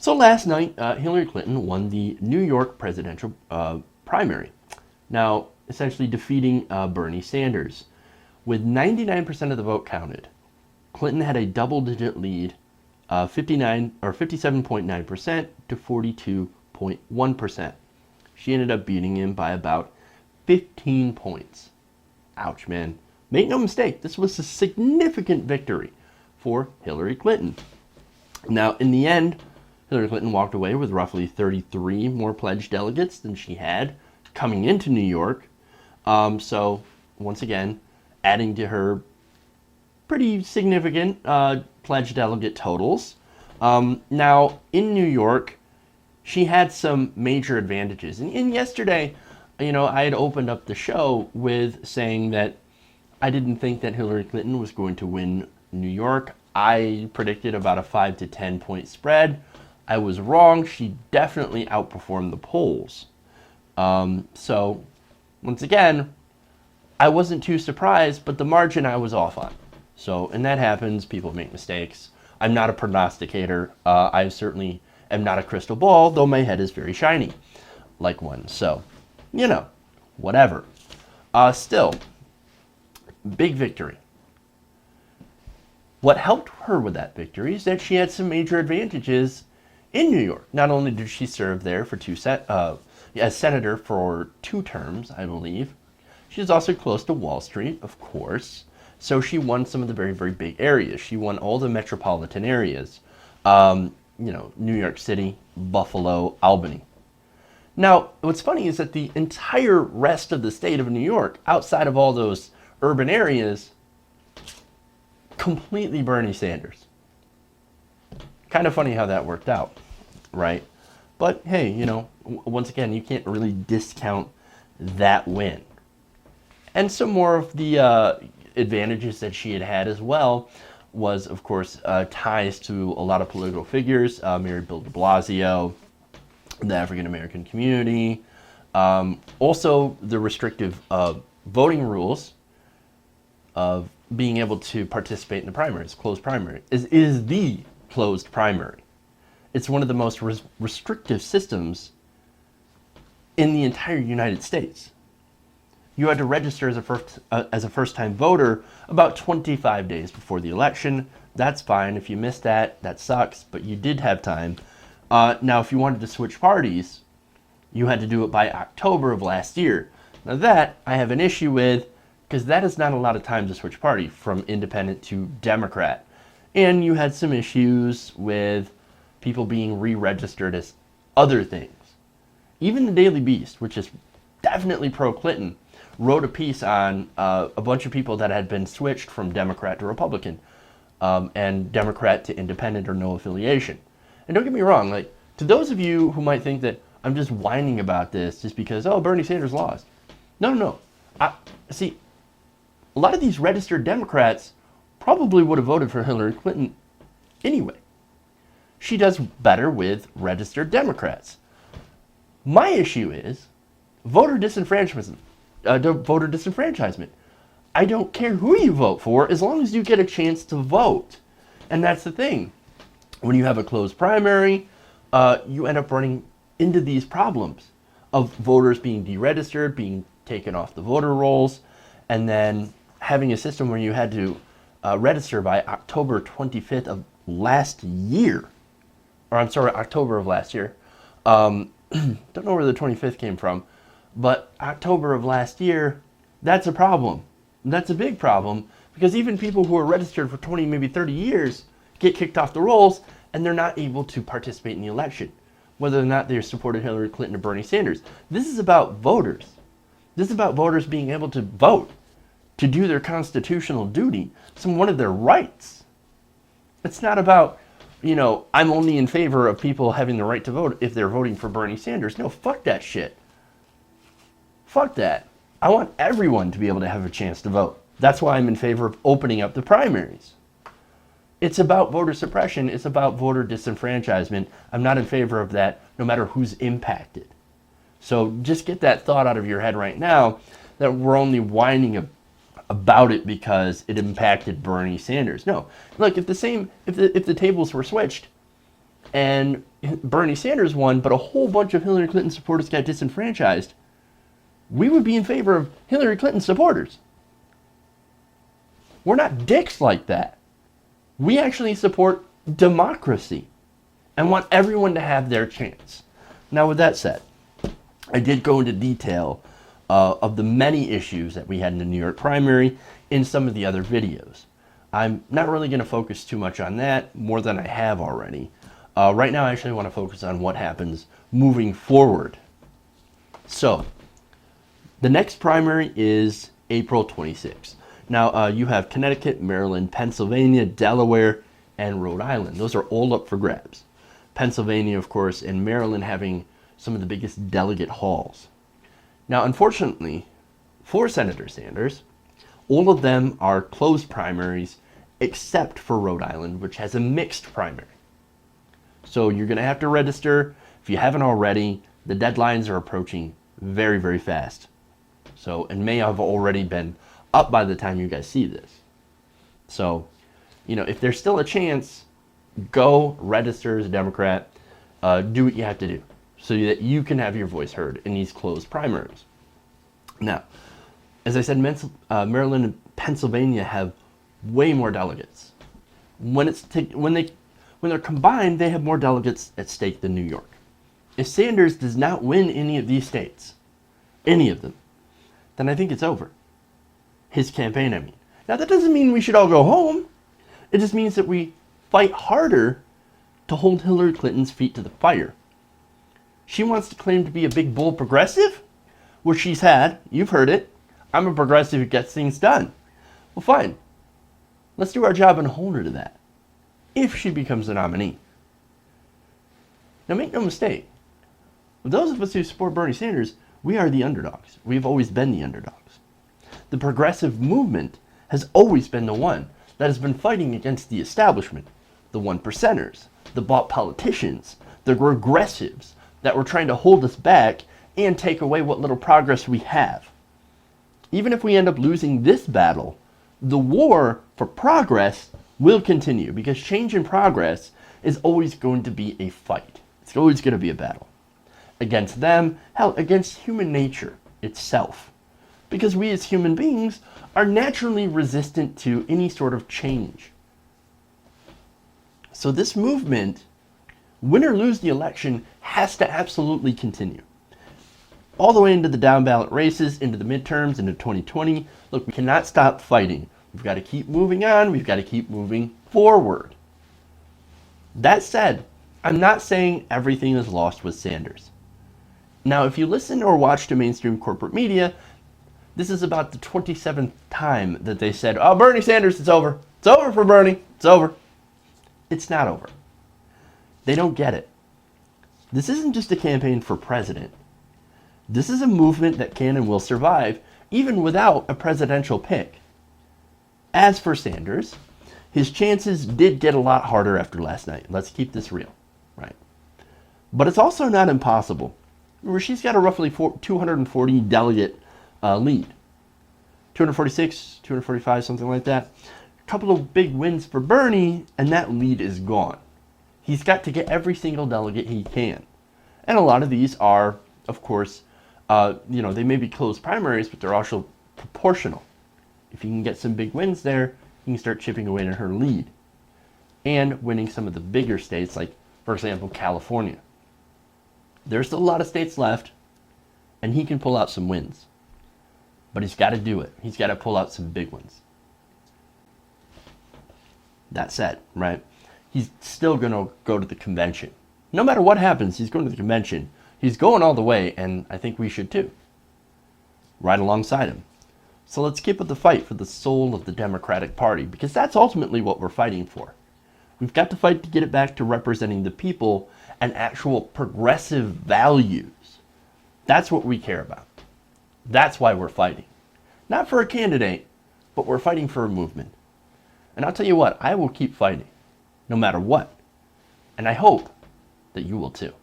So last night, Hillary Clinton won the New York presidential primary. Now, essentially defeating Bernie Sanders. With 99% of the vote counted, Clinton had a double-digit lead, 59 or 57.9% to 42.1%. She ended up beating him by about 15 points. Ouch, man. Make no mistake, this was a significant victory for Hillary Clinton. Now, in the end, Hillary Clinton walked away with roughly 33 more pledged delegates than she had coming into New York. So, once again, adding to her pretty significant pledged delegate totals. Now, in New York, she had some major advantages. And yesterday, I had opened up the show with saying that I didn't think that Hillary Clinton was going to win New York. I predicted about a 5 to 10 point spread. I was wrong. She definitely outperformed the polls. So, once again, I wasn't too surprised, but the margin I was off on. So, and that happens. People make mistakes. I'm not a prognosticator. I certainly am not a crystal ball, though my head is very shiny, like one. So, whatever. Still, big victory. What helped her with that victory is that she had some major advantages in New York. Not only did she serve there for as senator for 2 terms, I believe, she's also close to Wall Street, of course. So she won some of the very, very big areas. She won all the metropolitan areas. New York City, Buffalo, Albany. Now, what's funny is that the entire rest of the state of New York, outside of all those urban areas, completely Bernie Sanders. Kind of funny how that worked out, right? But hey, once again, you can't really discount that win. And some more of the advantages that she had as well was, of course, ties to a lot of political figures. Mayor Bill de Blasio, the African American community. Also, the restrictive voting rules of being able to participate in the primaries, closed primary, is the closed primary. It's one of the most restrictive systems in the entire United States. You had to register as a first-time voter about 25 days before the election. That's fine. If you missed that, that sucks, but you did have time. Now, if you wanted to switch parties, you had to do it by October of last year. Now that I have an issue with, because that is not a lot of time to switch party from independent to Democrat. And you had some issues with people being re-registered as other things. Even the Daily Beast, which is definitely pro-Clinton, wrote a piece on a bunch of people that had been switched from Democrat to Republican, and Democrat to independent or no affiliation. And don't get me wrong, like, to those of you who might think that I'm just whining about this just because, Bernie Sanders lost. No. See, a lot of these registered Democrats probably would have voted for Hillary Clinton anyway. She does better with registered Democrats. My issue is voter disenfranchisement. I don't care who you vote for as long as you get a chance to vote. And that's the thing. When you have a closed primary, you end up running into these problems of voters being deregistered, being taken off the voter rolls, and then having a system where you had to register by October 25th of last year. October of last year. Don't know where the 25th came from, but October of last year, that's a problem. That's a big problem because even people who are registered for 20, maybe 30 years get kicked off the rolls and they're not able to participate in the election, whether or not they supported Hillary Clinton or Bernie Sanders. This is about voters. This is about voters being able to vote, to do their constitutional duty, one of their rights. It's not about, I'm only in favor of people having the right to vote if they're voting for Bernie Sanders. No, fuck that shit. Fuck that. I want everyone to be able to have a chance to vote. That's why I'm in favor of opening up the primaries. It's about voter suppression. It's about voter disenfranchisement. I'm not in favor of that, no matter who's impacted. So just get that thought out of your head right now that we're only whining about it because it impacted Bernie Sanders. No, look, if the tables were switched, and Bernie Sanders won, but a whole bunch of Hillary Clinton supporters got disenfranchised, we would be in favor of Hillary Clinton supporters. We're not dicks like that. We actually support democracy and want everyone to have their chance. Now, with that said, I did go into detail of the many issues that we had in the New York primary in some of the other videos. I'm not really going to focus too much on that, more than I have already. Right now, I actually want to focus on what happens moving forward. So, the next primary is April 26th. Now, you have Connecticut, Maryland, Pennsylvania, Delaware, and Rhode Island. Those are all up for grabs. Pennsylvania, of course, and Maryland having some of the biggest delegate hauls. Now, unfortunately, for Senator Sanders, all of them are closed primaries except for Rhode Island, which has a mixed primary. So you're going to have to register. If you haven't already, the deadlines are approaching very, very fast. So, and may have already been up by the time you guys see this. So, if there's still a chance, go register as a Democrat. Do what you have to do so that you can have your voice heard in these closed primaries. Now, as I said, Maryland and Pennsylvania have way more delegates. When they're combined, they have more delegates at stake than New York. If Sanders does not win any of these states, any of them, then I think it's over. His campaign, I mean. Now, that doesn't mean we should all go home. It just means that we fight harder to hold Hillary Clinton's feet to the fire. She wants to claim to be a big, bold progressive, which she's had. You've heard it. I'm a progressive who gets things done. Well, fine. Let's do our job and hold her to that, if she becomes the nominee. Now, make no mistake. For those of us who support Bernie Sanders, we are the underdogs. We've always been the underdogs. The progressive movement has always been the one that has been fighting against the establishment, the one percenters, the bought politicians, the regressives that were trying to hold us back and take away what little progress we have. Even if we end up losing this battle, the war for progress will continue, because change and progress is always going to be a fight. It's always going to be a battle. Against them, hell, against human nature itself. Because we as human beings are naturally resistant to any sort of change. So this movement, win or lose the election, has to absolutely continue. All the way into the down ballot races, into the midterms, into 2020. Look, we cannot stop fighting. We've got to keep moving on. We've got to keep moving forward. That said, I'm not saying everything is lost with Sanders. Now, if you listen or watch to mainstream corporate media, this is about the 27th time that they said, oh, Bernie Sanders, it's over. It's over for Bernie. It's over. It's not over. They don't get it. This isn't just a campaign for president. This is a movement that can and will survive even without a presidential pick. As for Sanders, his chances did get a lot harder after last night. Let's keep this real, right? But it's also not impossible. Remember, she's got a roughly 240 delegate lead. 246, 245, something like that. A couple of big wins for Bernie, and that lead is gone. He's got to get every single delegate he can. And a lot of these are, of course, they may be close primaries, but they're also proportional. If you can get some big wins there, you can start chipping away at her lead. And winning some of the bigger states, like, for example, California. There's still a lot of states left, and he can pull out some wins. But he's got to do it. He's got to pull out some big ones. That said, right, he's still going to go to the convention. No matter what happens, he's going to the convention. He's going all the way, and I think we should too. Right alongside him. So let's keep up the fight for the soul of the Democratic Party, because that's ultimately what we're fighting for. We've got to fight to get it back to representing the people and actual progressive values. That's what we care about. That's why we're fighting. Not for a candidate, but we're fighting for a movement. And I'll tell you what, I will keep fighting, no matter what. And I hope that you will too.